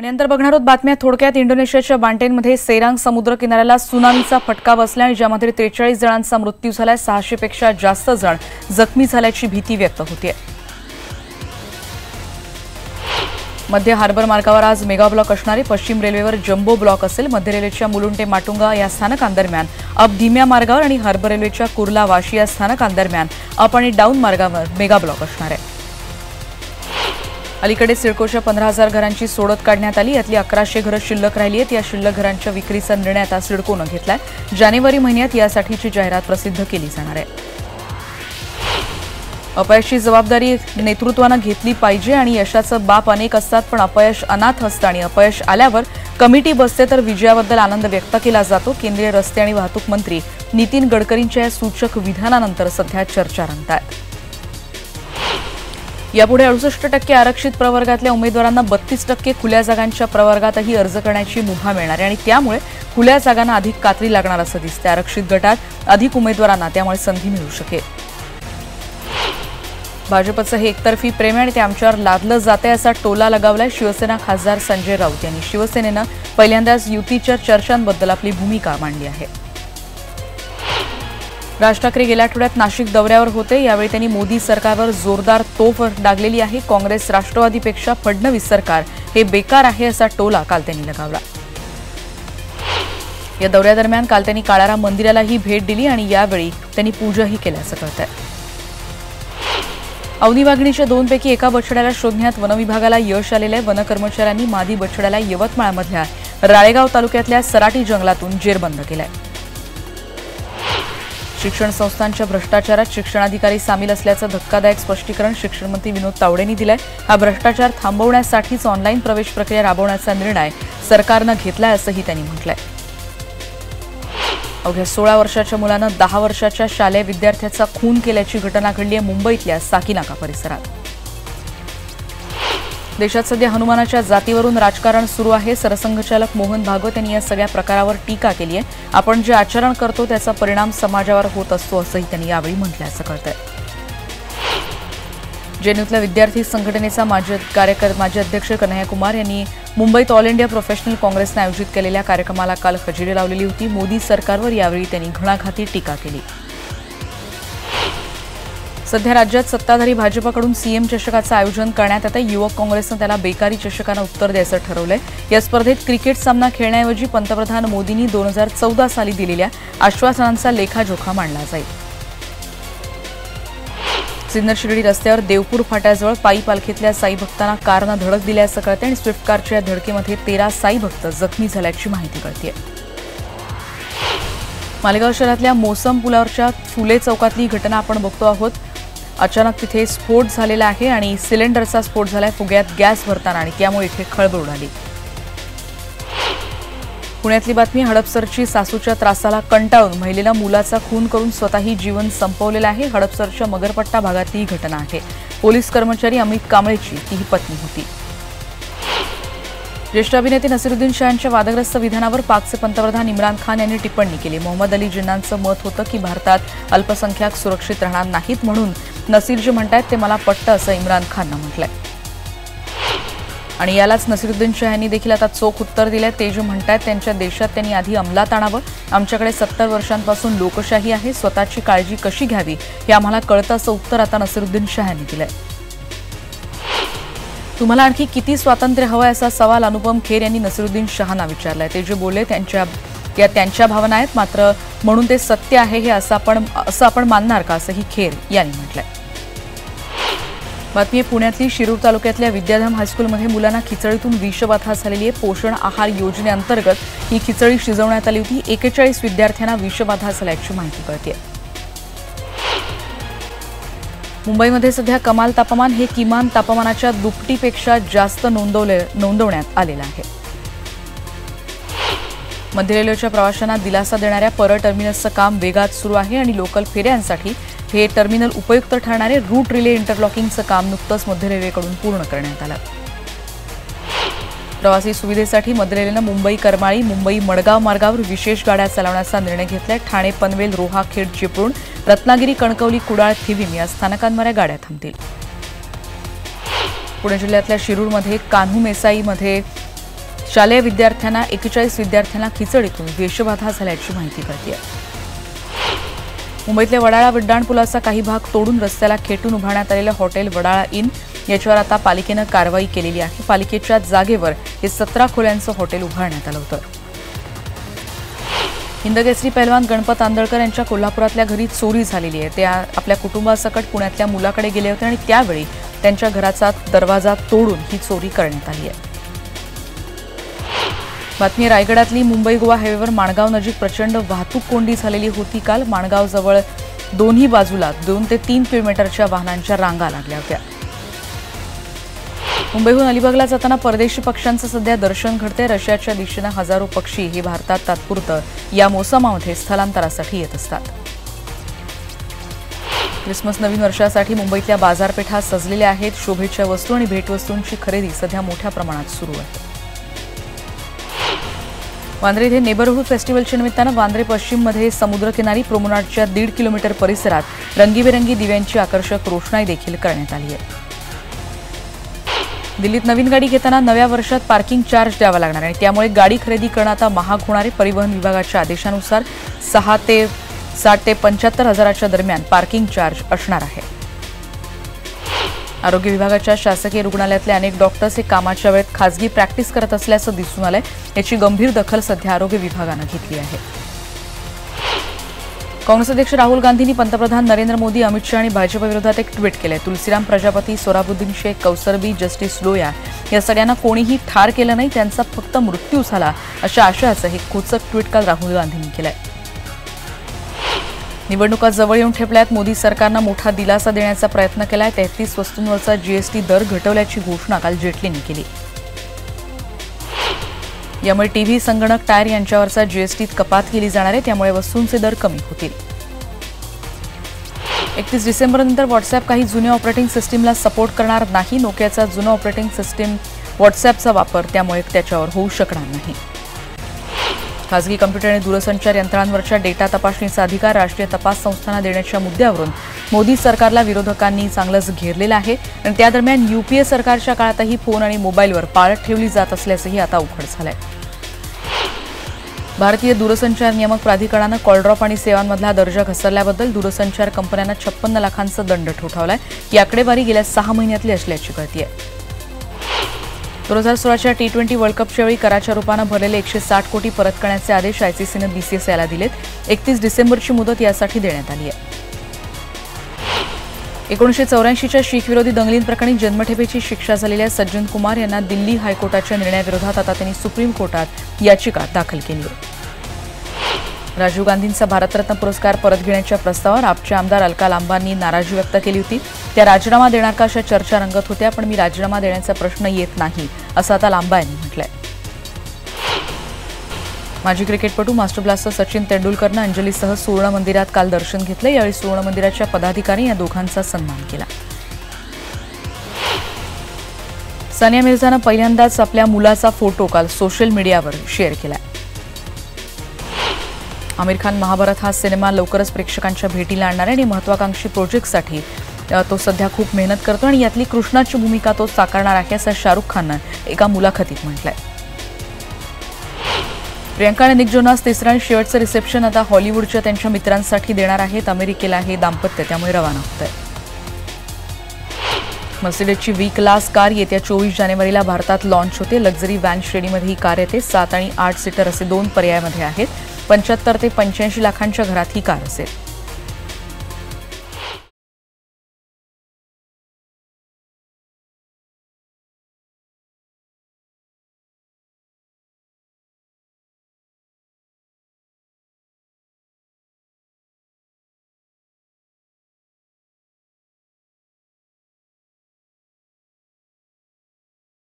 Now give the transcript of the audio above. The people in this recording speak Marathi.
आणि नंतर बघणार आहोत बातम्या थोडक्यात। इंडोनेशियाच्या बांटेनमध्ये सेरांग समुद्र किनाऱ्याला सुनामीचा फटका बसला आणि ज्यामध्ये 43 जणांचा मृत्यू झालाय, 600 पेक्षा जास्त जण जखमी झाल्याची भीती व्यक्त होते। मध्य हार्बर मार्गावर आज मेगा ब्लॉक असणारे पश्चिम रेल्वेवर जम्बो ब्लॉक असेल। मध्य रेल्वेच्या मुलुंड ते माटुंगा या स्थानकांदरम्यान अप धीम्या मार्गावर आणि हार्बर रेल्वेच्या कुर्ला वाशी या स्थानकांदरम्यान अप आणि डाऊन मार्गावर मेगा ब्लॉक असणार आहे। अलीकडे सिडकोच्या 15,000 घरांची सोडत काढण्यात आली। यातली 1100 घरं शिल्लक राहिली आहेत। या शिल्लक घरांच्या विक्रीचा निर्णय आता सिडकोनं घेतलाय। जानेवारी महिन्यात यासाठीची जाहिरात प्रसिद्ध केली जाणार आहे। अपयशाची जबाबदारी नेतृत्वानं घेतली पाहिजे आणि यशाचं बाप अनेक असतात, पण अपयश अनाथ असतं आणि अपयश आल्यावर कमिटी बसते तर विजयाबद्दल आनंद व्यक्त केला जातो। केंद्रीय रस्ते आणि वाहतूक मंत्री नितीन गडकरींच्या या सूचक विधानानंतर सध्या चर्चा रंगतायत। यापुढे 68% आरक्षित प्रवर्गातल्या उमेदवारांना 32% खुल्या जागांच्या प्रवर्गातही अर्ज करण्याची मुभा मिळणार आहे आणि त्यामुळे खुल्या जागांना अधिक कात्री लागणार असं दिसतं। आरक्षित गटात अधिक उमेदवारांना त्यामुळे संधी मिळू शकेल। भाजपचं हे एकतर्फी प्रेम आणि ते आमच्यावर लादलं जातंय असा टोला लगावलाय शिवसेना खासदार संजय राऊत यांनी। शिवसेनेनं पहिल्यांदाच युतीच्या चर्चांबद्दल आपली भूमिका मांडली आहे। राज ठाकरे गेल्या आठवड्यात नाशिक दौऱ्यावर होते। यावेळी त्यांनी मोदी सरकारवर जोरदार तोफ डागलेली आहे। काँग्रेस राष्ट्रवादीपेक्षा फडणवीस सरकार हे बेकार आहे असा टोला काल त्यांनी लगावला। या दौऱ्यादरम्यान काल त्यांनी काळाराम मंदिरालाही भेट दिली आणि यावेळी त्यांनी पूजाही केल्याचं कळतंय। अवनी वाघिणीच्या 2 पैकी एका बछड्याला शोधण्यात वनविभागाला यश आलेलं आहे। वन कर्मचाऱ्यांनी मादी बछड्याला यवतमाळमधल्या राळेगाव तालुक्यातल्या सराटी जंगलातून जेरबंद केलंय। शिक्षण संस्थांच्या भ्रष्टाचारात शिक्षणाधिकारी सामील असल्याचं धक्कादायक स्पष्टीकरण शिक्षण मंत्री विनोद तावडेंनी दिलंय। हा भ्रष्टाचार थांबवण्यासाठीच ऑनलाईन प्रवेश प्रक्रिया राबवण्याचा निर्णय सरकारनं घेतलाय असंही त्यांनी म्हटलंय। अवघ्या 16 वर्षाच्या मुलानं 10 वर्षाच्या शालेय विद्यार्थ्याचा खून केल्याची घटना घडली आहे मुंबईतल्या साकीनाका परिसरात। देशात सध्या हनुमानाच्या जातीवरून राजकारण सुरू आहे। सरसंघचालक मोहन भागवत यांनी या सगळ्या प्रकारावर टीका केली आहे। आपण जे आचरण करतो त्याचा परिणाम समाजावर होत असतो असंही त्यांनी यावेळी म्हटल्याचं कळतंय। जेएनयूतल्या विद्यार्थी संघटनेचा माजी अध्यक्ष कन्हैया कुमार यांनी मुंबईत ऑल इंडिया प्रोफेशनल काँग्रेसनं आयोजित केलेल्या कार्यक्रमाला काल हजेरी लावलेली होती। मोदी सरकारवर यावेळी त्यांनी घणाघाती टीका केली। सध्या राज्यात सत्ताधारी भाजपकडून सीएम चषकाचं आयोजन करण्यात येतं। युवक काँग्रेसनं त्याला बेकारी चषकानं उत्तर द्यायचं ठरवलंय। या स्पर्धेत क्रिकेट सामना खेळण्याऐवजी पंतप्रधान मोदींनी 2014 साली दिलेल्या आश्वासनांचा लेखाजोखा मांडला जाईल। सिन्नर शिर्डी रस्त्यावर देवपूर फाट्याजवळ पायी पालखीतल्या साई भक्तांना कारनं धडक दिल्याचं कळतंय आणि स्विफ्ट कारच्या या धडकेमध्ये 13 साई भक्त जखमी झाल्याची माहिती कळतेय। मालेगाव शहरातल्या मोसम पुलावरच्या फुले चौकातली घटना आपण बघतो आहोत। अचानक तिथे स्फोट झालेला आहे आणि सिलेंडरचा स्फोट झालाय फुग्यात गॅस भरताना आणि त्यामुळे इथे खळबळ उडाली। पुण्यातली बातमी हडपसरची सासूच्या त्रासाला कंटाळून महिलेला मुलाचा खून करून स्वतःही जीवन संपवलेलं आहे। हडपसरच्या मगरपट्टा भागातली ही घटना आहे। पोलीस कर्मचारी अमित कांबळेची ती पत्नी होती। ज्येष्ठ अभिनेते नसीरुद्दीन शहांच्या वादग्रस्त विधानावर पाकचे पंतप्रधान इम्रान खान यांनी टिप्पणी केली। मोहम्मद अली जिन्नांचं मत होतं की भारतात अल्पसंख्याक सुरक्षित राहणार नाहीत, म्हणून नसीर जे म्हणतायत ते मला पटतं असं इम्रान खाननं म्हटलंय। आणि यालाच नसीरुद्दीन शाह यांनी देखील आता चोख उत्तर दिलंय। ते जे म्हणतायत त्यांच्या देशात त्यांनी आधी अंमलात आणावं। आमच्याकडे 70 वर्षांपासून लोकशाही आहे, स्वतःची काळजी कशी घ्यावी हे आम्हाला कळतं असं उत्तर आता नसीरुद्दीन शाह यांनी दिलंय। तुम्हाला आणखी किती स्वातंत्र्य हवंय असा सवाल अनुपम खेर यांनी नसीरुद्दीन शहांना विचारलाय। ते जे बोलले त्यांच्या भावना आहेत, मात्र म्हणून ते सत्य आहे हे असं आपण मानणार का असंही खेर यांनी म्हटलंय। बातमी पुण्यातली शिरूर तालुक्यातल्या विद्याधाम हायस्कूलमध्ये मुलांना खिचडीतून विषबाधा झालेली आहे। पोषण आहार योजनेअंतर्गत ही खिचडी शिजवण्यात आली होती। 41 विद्यार्थ्यांना विषबाधा झाल्याची माहिती कळतेय। मुंबईमध्ये सध्या कमाल तापमान हे किमान तापमानाच्या दुपटीपेक्षा जास्त नोंदवण्यात आलेलं आहे। मध्य रेल्वेच्या प्रवाशांना दिलासा देणाऱ्या परळ टर्मिनसचं काम वेगात सुरू आहे आणि लोकल फेऱ्यांसाठी हे टर्मिनल उपयुक्त ठरणारे रूट रिले इंटरलॉकिंगचं काम नुकतंच मध्य रेल्वेकडून पूर्ण करण्यात आलं। प्रवासी सुविधेसाठी मध्य रेल्वेनं मुंबई करमाळी मुंबई मडगाव मार्गावर विशेष गाड्या चालवण्याचा निर्णय घेतलाय। ठाणे पनवेल रोहा खेड चिपळूण रत्नागिरी कणकवली कुडाळ थिविम या स्थानकांवर या गाड्या थांबतील। पुणे जिल्ह्यातल्या शिरूरमध्ये कान्हू मेसाईमध्ये शालेय विद्यार्थ्यांना 41 विद्यार्थ्यांना खिचडीतून विषबाधा झाल्याची माहिती कळते. मुंबईतल्या वडाळा विड्डाणपुलाचा काही भाग तोडून रस्त्याला खेटून उभारण्यात आलेलं हॉटेल वडाळा इन याच्यावर आता पालिकेनं कारवाई केलेली आहे. पालिकेच्या जागेवर हे 17 खोल्यांचं हॉटेल उभारण्यात आलं होतं. हिंदकेसरी पैलवान गणपत आंदळकर यांच्या कोल्हापुरातल्या घरी चोरी झालेली आहे. ते आपल्या कुटुंबासकट पुण्यातल्या मुलाकडे गेले होते आणि त्यावेळी त्यांच्या घराचा दरवाजा तोडून ही चोरी करण्यात आली आहे. बातमी रायगडातली मुंबई गोवा हायवेवर माणगाव नजीक प्रचंड वाहतूक कोंडी झालेली होती. काल माणगावजवळ दोन्ही बाजूला 2 ते 3 किलोमीटरच्या वाहनांच्या रांगा लागल्या होत्या. मुंबईहून अलिबागला जाताना परदेशी पक्ष्यांचं सध्या दर्शन घडते. रशियाच्या दिशेनं हजारो पक्षी हे भारतात तात्पुरतं या मोसमामध्ये स्थलांतरासाठी येत असतात. क्रिसमस नवीन वर्षासाठी मुंबईतल्या बाजारपेठा सजलेल्या आहेत. शोभेच्या वस्तू आणि भेटवस्तूंची खरेदी सध्या मोठ्या प्रमाणात सुरू आहे. वांद्रे इथे नेबरहूड फेस्टिवलच्या निमित्तानं वांद्रे पश्चिममध्ये समुद्रकिनारी प्रोमनाडच्या 1.5 किलोमीटर परिसरात रंगीबेरंगी दिव्यांची आकर्षक रोषणाई देखील करण्यात आली आहे. दिल्लीत नवीन गाडी घेताना नव्या वर्षात पार्किंग चार्ज द्यावा लागणार आहे. त्यामुळे गाडी खरेदी करणं आता महाग होणार आहे. परिवहन विभागाच्या आदेशानुसार 60 ते 75 हजाराच्या दरम्यान पार्किंग चार्ज असणार आहे. आरोग्य विभागाच्या शासकीय रुग्णालयातले अनेक डॉक्टर्स हे कामाच्या वेळेत खासगी प्रॅक्टिस करत असल्याचं दिसून आलंय. याची गंभीर दखल सध्या आरोग्य विभागानं घेतली आहे. काँग्रेस अध्यक्ष राहुल गांधींनी पंतप्रधान नरेंद्र मोदी, अमित शहा आणि भाजपविरोधात एक ट्विट केलंय. तुलसीराम प्रजापती, सोराबुद्दीन शेख, कौसरबी, जस्टिस लोया या सगळ्यांना कोणीही ठार केलं नाही, त्यांचा फक्त मृत्यू झाला अशा आशयाचं हे खोचक ट्विट काल राहुल गांधींनी केलंय. निवडणुका जवळ येऊन ठेपल्यात. मोदी सरकारनं मोठा दिलासा देण्याचा प्रयत्न केलाय. 33 वस्तूंवरचा जीएसटी दर घटवल्याची घोषणा काल जेटलींनी केली. यामुळे टीव्ही, संगणक, टायर यांच्यावरचा जीएसटीत कपात केली जाणार आहे. त्यामुळे वस्तूंचे दर कमी होतील. 31 डिसेंबरनंतर व्हॉट्सअॅप काही जुन्या ऑपरेटिंग सिस्टीमला सपोर्ट करणार नाही. नोकियाचा जुना ऑपरेटिंग सिस्टीम व्हॉट्सअॅपचा वापर त्यामुळे त्याच्यावर होऊ शकणार नाही. खासगी कम्प्युटर आणि दूरसंचार यंत्रांवरच्या डेटा तपासणीचा अधिकार राष्ट्रीय तपास संस्थांना देण्याच्या मुद्द्यावरून मोदी सरकारला विरोधकांनी चांगलंच घेरलेलं आहे. आणि त्या दरम्यान यूपीए सरकारच्या काळातही फोन आणि मोबाईलवर पाळत ठेवली जात असल्याचंही आता उघड झालंय. भारतीय दूरसंचार नियामक प्राधिकरणानं कॉलड्रॉप आणि सेवांमधला दर्जा घसरल्याबद्दल दूरसंचार कंपन्यांना 56 लाखांचा दंड ठोठावलाय. ही आकडेवारी गेल्या 6 महिन्यातली असल्याची कळतीये. 2016च्या T20 वर्ल्ड कपच्या वेळी कराच्या रूपानं भरलेले 160 कोटी परत करण्याचे आदेश आयसीसीनं बीसीसीआयला दिलेत. 31 डिसेंबरची मुदत यासाठी देण्यात आली आहे. 1984च्या शीख विरोधी दंगलींप्रकरणी जन्मठेपेची शिक्षा झालेल्या सज्जन कुमार यांना दिल्ली हायकोर्टाच्या निर्णयाविरोधात आता त्यांनी सुप्रीम कोर्टात याचिका दाखल केली आहे. राजीव गांधींचा भारतरत्न पुरस्कार परत घेण्याच्या प्रस्तावावर आपचे आमदार अलका लांबांनी नाराजी व्यक्त केली होती. त्या राजीनामा देणार का अशा चर्चा रंगत होत्या, पण मी राजीनामा देण्याचा प्रश्न येत नाही असं आता लांबा यांनी म्हटलंय. माजी क्रिकेटपटू मास्टर ब्लास्टर सचिन तेंडुलकरनं अंजलीसह सुवर्ण मंदिरात काल दर्शन घेतलं. यावेळी सुवर्ण मंदिराच्या पदाधिकारी या दोघांचा सन्मान केला. सानिया मिर्झानं पहिल्यांदाच आपल्या मुलाचा फोटो काल सोशल मीडियावर शेअर केला. आमिर खान महाभारत हा सिनेमा लवकरच प्रेक्षकांच्या भेटीला आणणार आहे आणि महत्वाकांक्षी प्रोजेक्टसाठी तो सध्या खूप मेहनत करतो आणि यातली कृष्णाची भूमिका तो साकारणार आहे असं शाहरुख खाननं एका मुलाखतीत म्हटलंय. प्रियंका आणि निक जोनास तिसरं आणि शेवटचं रिसेप्शन आता हॉलिवूडच्या त्यांच्या मित्रांसाठी देणार आहेत. अमेरिकेला हे दाम्पत्य त्यामुळे रवाना होत आहे. मर्सिडीजची व्ही क्लास कार येत्या 24 जानेवारीला भारतात लॉन्च होते. लक्झरी व्हॅन श्रेणीमध्ये ही कार येते. 7 आणि 8 सीटर असे 2 पर्यायामध्ये आहेत. 75 ते 85 लाखांच्या घरात ही कार असेल.